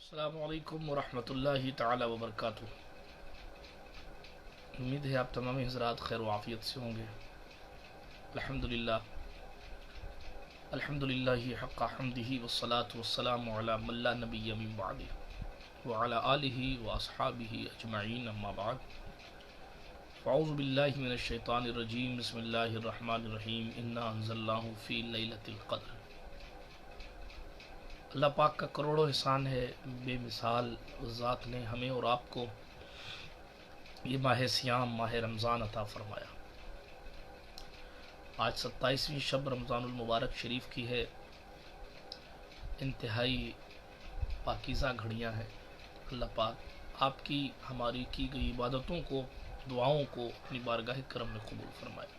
السلام علیکم ورحمۃ اللہ تعالی وبرکاتہ۔ امید ہے آپ تمام حضرات خیر و عافیت سے ہوں گے۔ الحمدللہ الحمدللہ حق حمدہ والصلاة والسلام علی من لا نبی من بعدہ وعلی آلہ واصحابہ اجمعین، اما بعد، اعوذ باللہ من الشیطان الرجیم، بسم اللہ الرحمن الرحیم، انا انزلناہ فی لیلۃ القدر۔ اللہ پاک کا کروڑوں احسان ہے، بے مثال ذات نے ہمیں اور آپ کو یہ ماہ سیام، ماہ رمضان عطا فرمایا۔ آج 27ویں شب رمضان المبارک شریف کی ہے، انتہائی پاکیزہ گھڑیاں ہیں۔ اللہ پاک آپ کی ہماری کی گئی عبادتوں کو، دعاؤں کو اپنی بارگاہ کرم میں قبول فرمائے۔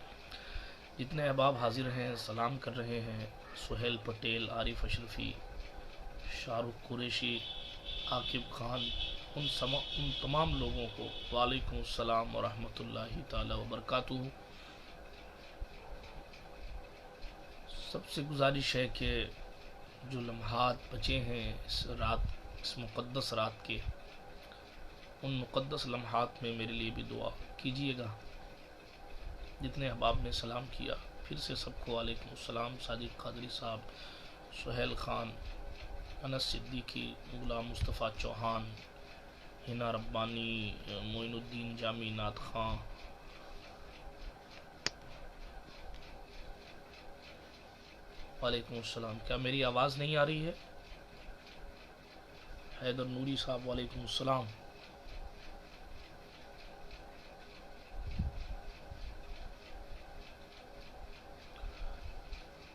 جتنے احباب حاضر ہیں، سلام کر رہے ہیں، سہیل پٹیل، عارف اشرفی، شاہ رخ قریشی، عاقب خان، ان تمام لوگوں کو وعلیکم السلام ورحمۃ اللہ تعالی وبرکاتہ۔ سب سے گزارش ہے کہ جو لمحات بچے ہیں اس رات، اس مقدس رات کے، ان مقدس لمحات میں میرے لیے بھی دعا کیجیے گا۔ جتنے احباب نے سلام کیا، پھر سے سب کو وعلیکم السلام۔ صادق قادری صاحب، سہیل خان، انس صدیقی، غلام مصطفیٰ چوہان، ہنا ربانی، معین الدین جامی، نعت خان، وعلیکم السلام۔ کیا میری آواز نہیں آ رہی ہے؟ حیدر نوری صاحب، وعلیکم السلام۔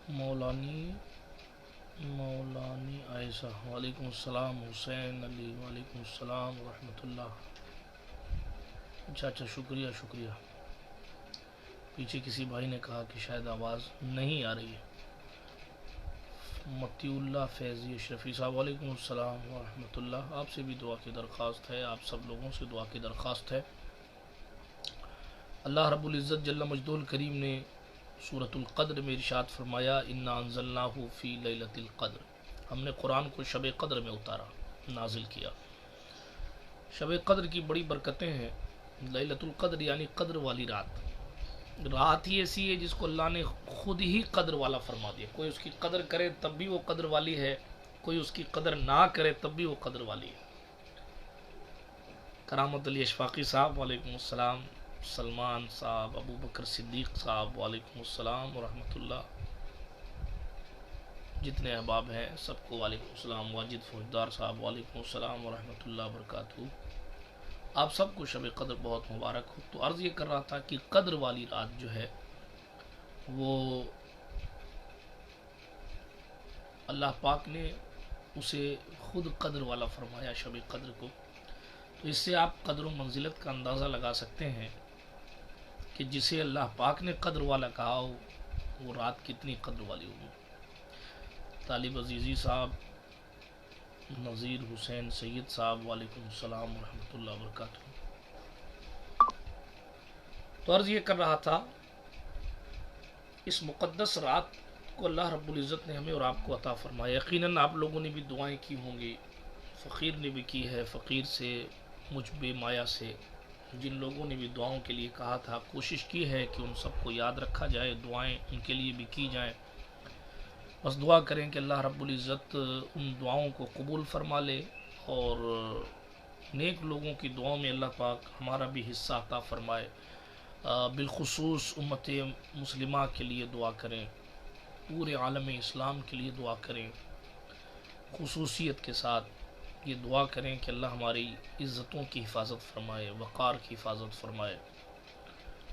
مولانی عائشہ، وعلیکم السلام۔ حسین علی، وعلیکم السلام ورحمۃ اللہ۔ اچھا، شکریہ شکریہ۔ پیچھے کسی بھائی نے کہا کہ شاید آواز نہیں آ رہی ہے۔ متی اللہ فیضی اشرفی صاحب، وعلیکم السلام ورحمۃ اللہ۔ آپ سے بھی دعا کی درخواست ہے، آپ سب لوگوں سے دعا کی درخواست ہے۔ اللہ رب العزت جل مجدہ الکریم نے سورۃ القدر میں ارشاد فرمایا، انا انزلناہ فی لیلۃ القدر۔ ہم نے قرآن کو شب قدر میں اتارا، نازل کیا۔ شب قدر کی بڑی برکتیں ہیں۔ لیلۃ القدر یعنی قدر والی رات۔ رات ہی ایسی ہے جس کو اللہ نے خود ہی قدر والا فرما دیا۔ کوئی اس کی قدر کرے تب بھی وہ قدر والی ہے، کوئی اس کی قدر نہ کرے تب بھی وہ قدر والی ہے۔ کرامت علی اشفاقی صاحب، وعلیکم السلام۔ سلمان صاحب، ابو بکر صدیق صاحب، وعلیکم السلام ورحمۃ اللہ۔ جتنے احباب ہیں سب کو وعلیکم السلام۔ واجد فوجدار صاحب، وعلیکم السلام ورحمۃ اللہ وبرکاتہ۔ آپ سب کو شب قدر بہت مبارک ہو۔ تو عرض یہ کر رہا تھا کہ قدر والی رات جو ہے وہ اللہ پاک نے اسے خود قدر والا فرمایا، شب قدر کو۔ تو اس سے آپ قدر و منزلت کا اندازہ لگا سکتے ہیں کہ جسے اللہ پاک نے قدر والا کہا ہو وہ رات کتنی قدر والی ہوگی۔ طالب عزیزی صاحب، نذیر حسین سید صاحب، وعلیکم السلام ورحمۃ اللہ وبرکاتہ۔ تو عرض یہ کر رہا تھا، اس مقدس رات کو اللہ رب العزت نے ہمیں اور آپ کو عطا فرمایا۔ یقیناً آپ لوگوں نے بھی دعائیں کی ہوں گی، فقیر نے بھی کی ہے، فقیر سے، مجھ بے مایا سے، جن لوگوں نے بھی دعاؤں کے لیے کہا تھا، کوشش کی ہے کہ ان سب کو یاد رکھا جائے، دعائیں ان کے لیے بھی کی جائیں۔ بس دعا کریں کہ اللہ رب العزت ان دعاؤں کو قبول فرما لے، اور نیک لوگوں کی دعاؤں میں اللہ پاک ہمارا بھی حصہ عطا فرمائے۔ بالخصوص امت مسلمہ کے لیے دعا کریں، پورے عالم اسلام کے لیے دعا کریں، خصوصیت کے ساتھ یہ دعا کریں کہ اللہ ہماری عزتوں کی حفاظت فرمائے، وقار کی حفاظت فرمائے،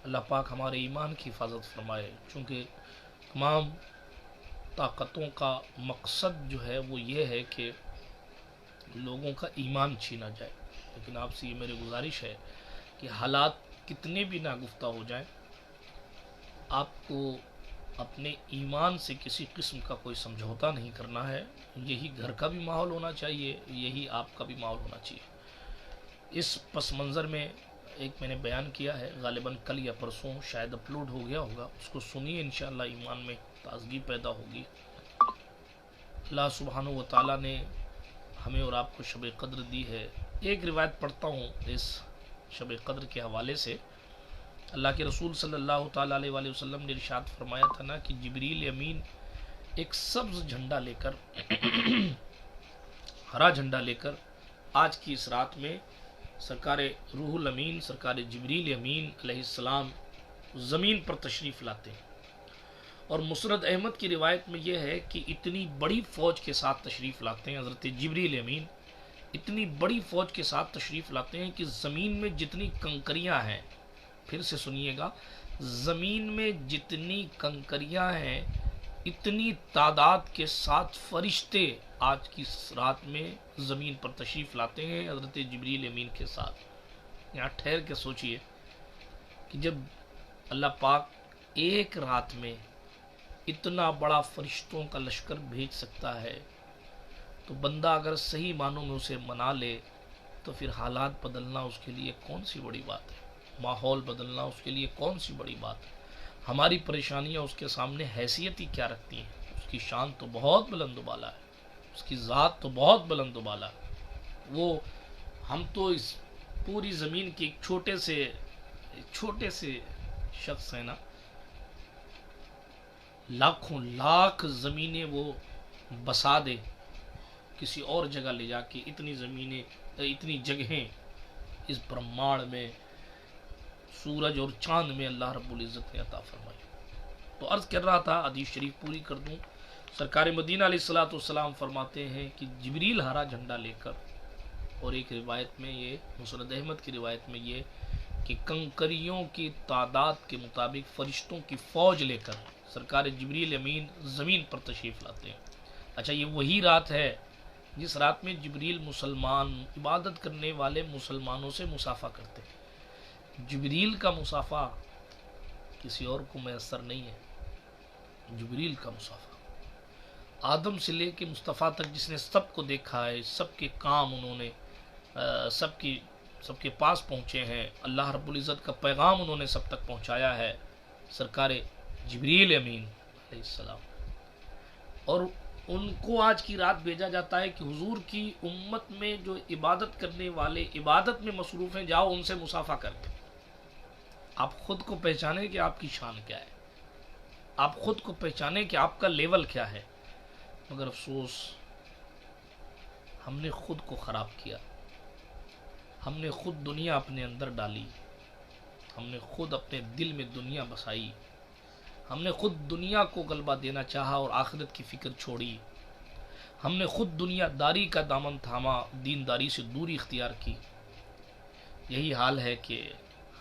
اللہ پاک ہمارے ایمان کی حفاظت فرمائے۔ چونکہ تمام طاقتوں کا مقصد جو ہے وہ یہ ہے کہ لوگوں کا ایمان چھینا جائے۔ لیکن آپ سے یہ میری گزارش ہے کہ حالات کتنے بھی ناگفتہ ہو جائیں، آپ کو اپنے ایمان سے کسی قسم کا کوئی سمجھوتا نہیں کرنا ہے۔ یہی گھر کا بھی ماحول ہونا چاہیے، یہی آپ کا بھی ماحول ہونا چاہیے۔ اس پس منظر میں ایک میں نے بیان کیا ہے، غالباً کل یا پرسوں شاید اپلوڈ ہو گیا ہوگا، اس کو سنیے، انشاءاللہ ایمان میں تازگی پیدا ہوگی۔ اللہ سبحانہ و تعالیٰ نے ہمیں اور آپ کو شب قدر دی ہے. ایک روایت پڑھتا ہوں اس شب قدر کے حوالے سے. اللہ کے رسول صلی اللہ تعالیٰ علیہ وآلہ وسلم نے ارشاد فرمایا تھا نا کہ جبریل امین ایک سبز جھنڈا لے کر ہرا جھنڈا لے کر آج کی اس رات میں سرکار روح الامین سرکار جبریل امین علیہ السلام زمین پر تشریف لاتے ہیں. اور مسند احمد کی روایت میں یہ ہے کہ اتنی بڑی فوج کے ساتھ تشریف لاتے ہیں حضرت جبریل امین، اتنی بڑی فوج کے ساتھ تشریف لاتے ہیں کہ زمین میں جتنی کنکریاں ہیں، پھر سے سنیے گا، زمین میں جتنی کنکریاں ہیں اتنی تعداد کے ساتھ فرشتے آج کی رات میں زمین پر تشریف لاتے ہیں حضرت جبریل امین کے ساتھ. یہاں ٹھہر کے سوچئے کہ جب اللہ پاک ایک رات میں اتنا بڑا فرشتوں کا لشکر بھیج سکتا ہے تو بندہ اگر صحیح معنوں میں اسے منا لے تو پھر حالات بدلنا اس کے لیے کون سی بڑی بات ہے، ماحول بدلنا اس کے لیے کون سی بڑی بات ہے. ہماری پریشانیاں اس کے سامنے حیثیت ہی کیا رکھتی ہیں. اس کی شان تو بہت بلند و بالا ہے، اس کی ذات تو بہت بلند و بالا ہے. وہ ہم تو اس پوری زمین کے ایک چھوٹے سے شخص ہیں نا، لاکھوں لاکھ زمینیں وہ بسا دے کسی اور جگہ لے جا کے. اتنی زمینیں، اتنی جگہیں اس برہمانڈ میں، سورج اور چاند میں اللہ رب العزت نے عطا فرمائی. تو عرض کر رہا تھا، حدیث شریف پوری کر دوں. سرکار مدینہ علیہ الصلوۃ والسلام فرماتے ہیں کہ جبریل ہرا جھنڈا لے کر، اور ایک روایت میں یہ مسند احمد کی روایت میں یہ کہ کنکریوں کی تعداد کے مطابق فرشتوں کی فوج لے کر سرکار جبریل امین زمین پر تشریف لاتے ہیں. اچھا، یہ وہی رات ہے جس رات میں جبریل مسلمان عبادت کرنے والے مسلمانوں سے مصافحہ کرتے ہیں. جبریل کا مصافحہ کسی اور کو میسر نہیں ہے. جبریل کا مصافحہ آدم سے لے کے مصطفیٰ تک جس نے سب کو دیکھا ہے، سب کے کام انہوں نے سب کے پاس پہنچے ہیں، اللہ رب العزت کا پیغام انہوں نے سب تک پہنچایا ہے، سرکار جبریل امین علیہ السلام. اور ان کو آج کی رات بھیجا جاتا ہے کہ حضور کی امت میں جو عبادت کرنے والے عبادت میں مصروف ہیں، جاؤ ان سے مصافحہ کر کے. آپ خود کو پہچانیں کہ آپ کی شان کیا ہے، آپ خود کو پہچانیں کہ آپ کا لیول کیا ہے. مگر افسوس، ہم نے خود کو خراب کیا، ہم نے خود دنیا اپنے اندر ڈالی، ہم نے خود اپنے دل میں دنیا بسائی، ہم نے خود دنیا کو غلبہ دینا چاہا اور آخرت کی فکر چھوڑی. ہم نے خود دنیا داری کا دامن تھاما، دینداری سے دوری اختیار کی. یہی حال ہے کہ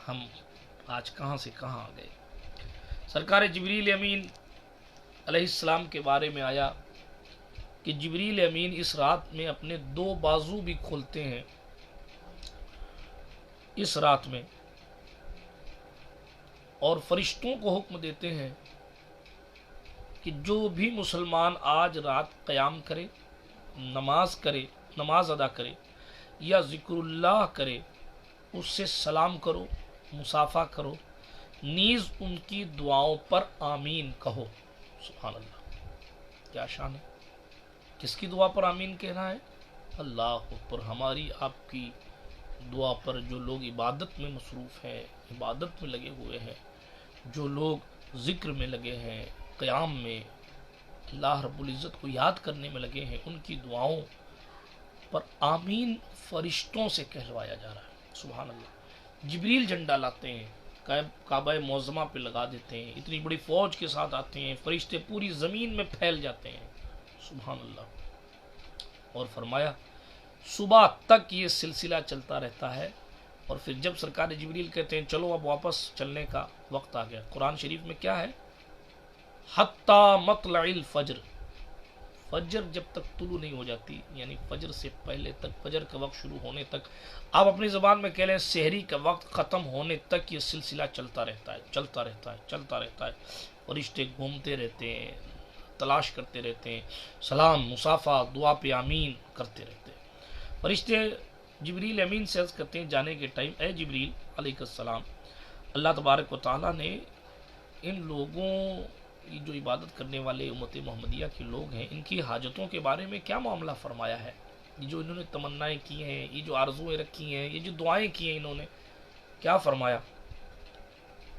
ہم آج کہاں سے کہاں آ گئے. سرکار جبریل امین علیہ السلام کے بارے میں آیا کہ جبریل امین اس رات میں اپنے 2 بازو بھی کھولتے ہیں اس رات میں، اور فرشتوں کو حکم دیتے ہیں کہ جو بھی مسلمان آج رات قیام کرے، نماز ادا کرے یا ذکر اللہ کرے، اس سے سلام کرو، مصافحہ کرو، نیز ان کی دعاؤں پر آمین کہو. سبحان اللہ، کیا شان ہے. کس کی دعا پر آمین کہنا ہے؟ اللہ اکبر. ہماری آپ کی دعا پر جو لوگ عبادت میں مصروف ہیں، عبادت میں لگے ہوئے ہیں، جو لوگ ذکر میں لگے ہیں، قیام میں اللہ رب العزت کو یاد کرنے میں لگے ہیں، ان کی دعاؤں پر آمین فرشتوں سے کہلوایا جا رہا ہے. سبحان اللہ. جبریل جھنڈا لاتے ہیں، کعبہ معظمہ پہ لگا دیتے ہیں، اتنی بڑی فوج کے ساتھ آتے ہیں، فرشتے پوری زمین میں پھیل جاتے ہیں. سبحان اللہ. اور فرمایا صبح تک یہ سلسلہ چلتا رہتا ہے. اور پھر جب سرکار جبریل کہتے ہیں چلو اب واپس چلنے کا وقت آ گیا، قرآن شریف میں کیا ہے؟ حتی مطلع الفجر. فجر جب تک طلوع نہیں ہو جاتی، یعنی فجر سے پہلے تک، فجر کا وقت شروع ہونے تک، آپ اپنی زبان میں کہہ لیں سحری کا وقت ختم ہونے تک یہ سلسلہ چلتا رہتا ہے، چلتا رہتا ہے، چلتا رہتا ہے. فرشتے گھومتے رہتے ہیں، تلاش کرتے رہتے ہیں، سلام، مصافحہ، دعا پہ آمین کرتے رہتے ہیں. فرشتے جبریل امین سے عرض کرتے ہیں جانے کے ٹائم، اے جبریل علیہ السلام، اللہ تبارک و تعالیٰ نے ان لوگوں جو عبادت کرنے والے امت محمدیہ کے لوگ ہیں، ان کی حاجتوں کے بارے میں کیا معاملہ فرمایا ہے؟ یہ جو انہوں نے تمنائیں کی ہیں، یہ جو آرزویں رکھی ہیں، یہ جو دعائیں کی ہیں انہوں نے، کیا فرمایا؟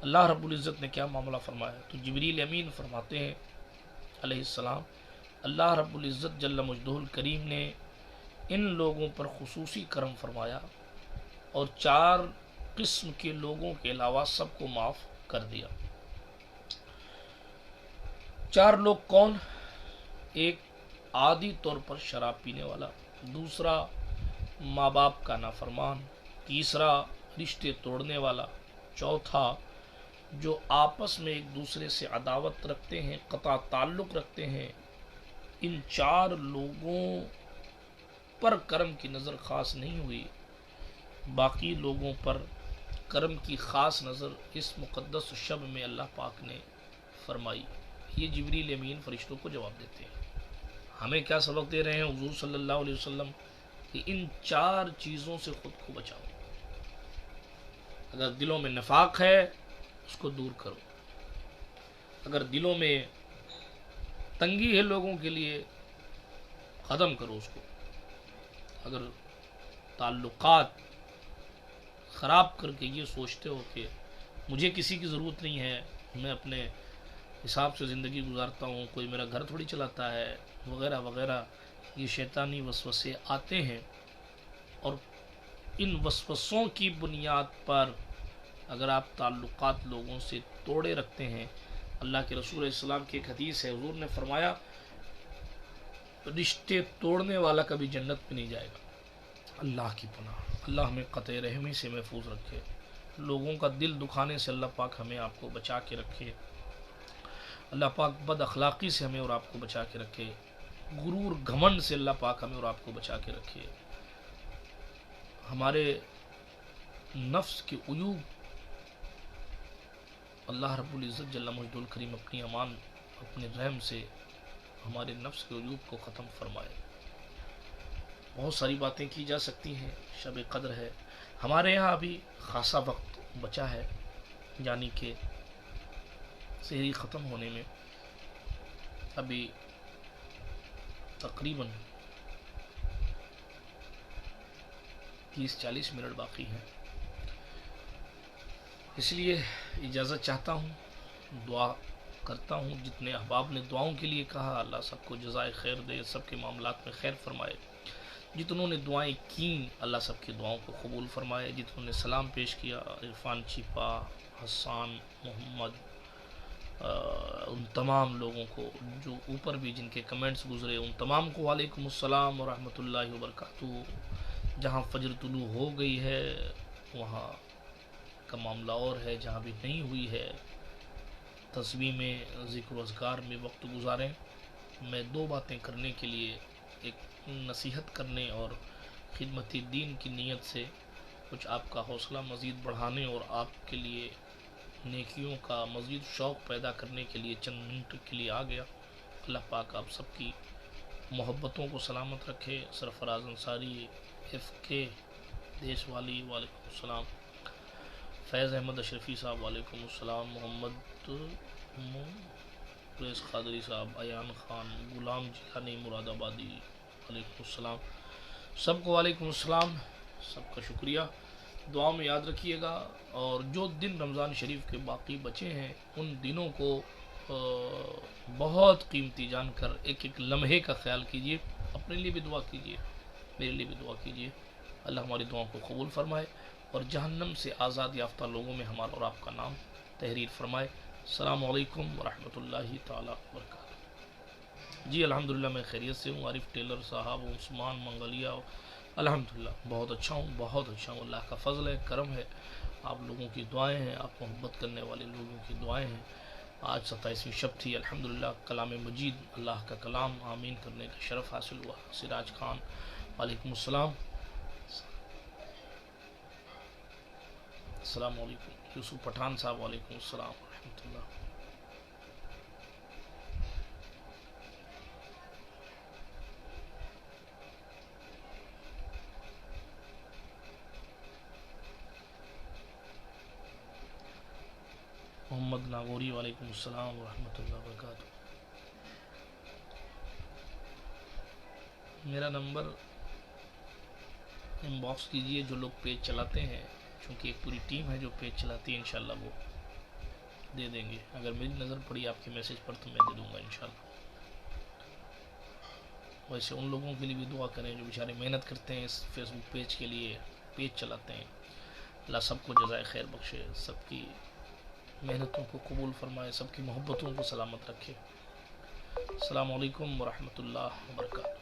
اللہ رب العزت نے کیا معاملہ فرمایا؟ تو جبریل امین فرماتے ہیں علیہ السلام، اللہ رب العزت جل مجدہ الکریم نے ان لوگوں پر خصوصی کرم فرمایا اور 4 قسم کے لوگوں کے علاوہ سب کو معاف کر دیا۔ 4 لوگ کون؟ ایک عادی طور پر شراب پینے والا، دوسرا ماں باپ کا نافرمان، تیسرا رشتے توڑنے والا، چوتھا جو آپس میں ایک دوسرے سے عداوت رکھتے ہیں، قطع تعلق رکھتے ہیں۔ ان 4 لوگوں پر کرم کی نظر خاص نہیں ہوئی، باقی لوگوں پر کرم کی خاص نظر اس مقدس شب میں اللہ پاک نے فرمائی۔ یہ جبریل امین فرشتوں کو جواب دیتے ہیں۔ ہمیں کیا سبق دے رہے ہیں حضور صلی اللہ علیہ وسلم؟ کہ ان 4 چیزوں سے خود کو بچاؤ۔ اگر دلوں میں نفاق ہے اس کو دور کرو، اگر دلوں میں تنگی ہے لوگوں کے لیے ختم کرو اس کو، اگر تعلقات خراب کر کے یہ سوچتے ہو کہ مجھے کسی کی ضرورت نہیں ہے، میں اپنے حساب سے زندگی گزارتا ہوں، کوئی میرا گھر تھوڑی چلاتا ہے، وغیرہ وغیرہ، یہ شیطانی وسوسے آتے ہیں، اور ان وسوسوں کی بنیاد پر اگر آپ تعلقات لوگوں سے توڑے رکھتے ہیں، اللہ کے رسول علیہ السلام کی ایک حدیث ہے، حضور نے فرمایا رشتے توڑنے والا کبھی جنت میں نہیں جائے گا۔ اللہ کی پناہ، اللہ ہمیں قطع رحمی سے محفوظ رکھے، لوگوں کا دل دکھانے سے اللہ پاک ہمیں آپ کو بچا کے رکھے، اللہ پاک بد اخلاقی سے ہمیں اور آپ کو بچا کے رکھے، غرور گھمنڈ سے اللہ پاک ہمیں اور آپ کو بچا کے رکھے، ہمارے نفس کے عیوب اللہ رب العزت جل مجدہ الکریم اپنی امان اپنے رحم سے ہمارے نفس کے عیوب کو ختم فرمائے۔ بہت ساری باتیں کی جا سکتی ہیں، شب قدر ہے، ہمارے یہاں ابھی خاصا وقت بچا ہے، یعنی کہ سحری ختم ہونے میں ابھی تقریباً 30-40 منٹ باقی ہیں، اس لیے اجازت چاہتا ہوں، دعا کرتا ہوں، جتنے احباب نے دعاؤں کے لیے کہا اللہ سب کو جزائے خیر دے، سب کے معاملات میں خیر فرمائے، جتنوں نے دعائیں کیں اللہ سب کی دعاؤں کو قبول فرمائے، جتنوں نے سلام پیش کیا، عرفان چھپا، حسان، محمد، ان تمام لوگوں کو جو اوپر بھی جن کے کمنٹس گزرے، ان تمام کو وعلیکم السلام ورحمۃ اللہ وبرکاتہ۔ جہاں فجر طلوع ہو گئی ہے وہاں کا معاملہ اور ہے، جہاں بھی نہیں ہوئی ہے تسبیح میں، ذکر و اذکار میں وقت گزاریں۔ میں 2 باتیں کرنے کے لیے، ایک نصیحت کرنے اور خدمت دین کی نیت سے کچھ آپ کا حوصلہ مزید بڑھانے اور آپ کے لیے نیکیوں کا مزید شوق پیدا کرنے کے لیے چند منٹ کے لیے آ گیا۔ اللہ پاک آپ سب کی محبتوں کو سلامت رکھے۔ سرفراز انصاری ایف کے دیش والی وعلیکم السلام، فیض احمد اشرفی صاحب وعلیکم السلام، محمد پریس قادری صاحب، ایان خان، غلام جیلانی مراد آبادی وعلیکم السلام، سب کو وعلیکم السلام، سب کا شکریہ، دعا میں یاد رکھیے گا۔ اور جو دن رمضان شریف کے باقی بچے ہیں ان دنوں کو بہت قیمتی جان کر ایک ایک لمحے کا خیال کیجیے، اپنے لیے بھی دعا کیجیے، میرے لیے بھی دعا کیجیے، اللہ ہماری دعاؤں کو قبول فرمائے اور جہنم سے آزاد یافتہ لوگوں میں ہمارا اور آپ کا نام تحریر فرمائے۔ السلام علیکم ورحمۃ اللہ تعالی وبرکاتہ۔ جی الحمدللہ میں خیریت سے ہوں، عارف ٹیلر صاحب، عثمان منگلیہ، الحمدللہ بہت اچھا ہوں، بہت اچھا ہوں، اللہ کا فضل ہے، کرم ہے، آپ لوگوں کی دعائیں ہیں، آپ محبت کرنے والے لوگوں کی دعائیں ہیں۔ آج 27ویں شب تھی، الحمدللہ کلام مجید اللہ کا کلام آمین کرنے کا شرف حاصل ہوا۔ سراج خان وعلیکم السلام، السلام علیکم، یوسف پٹھان صاحب وعلیکم السلام ورحمۃ اللہ۔ محمد ناگوری وعلیکم السلام ورحمۃ اللہ وبرکاتہ۔ میرا نمبر ان باکس کیجئے جو لوگ پیج چلاتے ہیں، چونکہ ایک پوری ٹیم ہے جو پیج چلاتی ہے، انشاءاللہ وہ دے دیں گے. اگر میری نظر پڑی آپ کے میسج پر تو میں دے دوں گا انشاءاللہ. ویسے ان لوگوں کے لیے بھی دعا کریں جو بیچارے محنت کرتے ہیں اس فیس بک پیج کے لیے، پیج چلاتے ہیں. اللہ سب کو جزائے خیر بخشے، سب کی محنتوں کو قبول فرمائے، سب کی محبتوں کو سلامت رکھے. السلام علیکم ورحمۃ اللہ وبرکاتہ.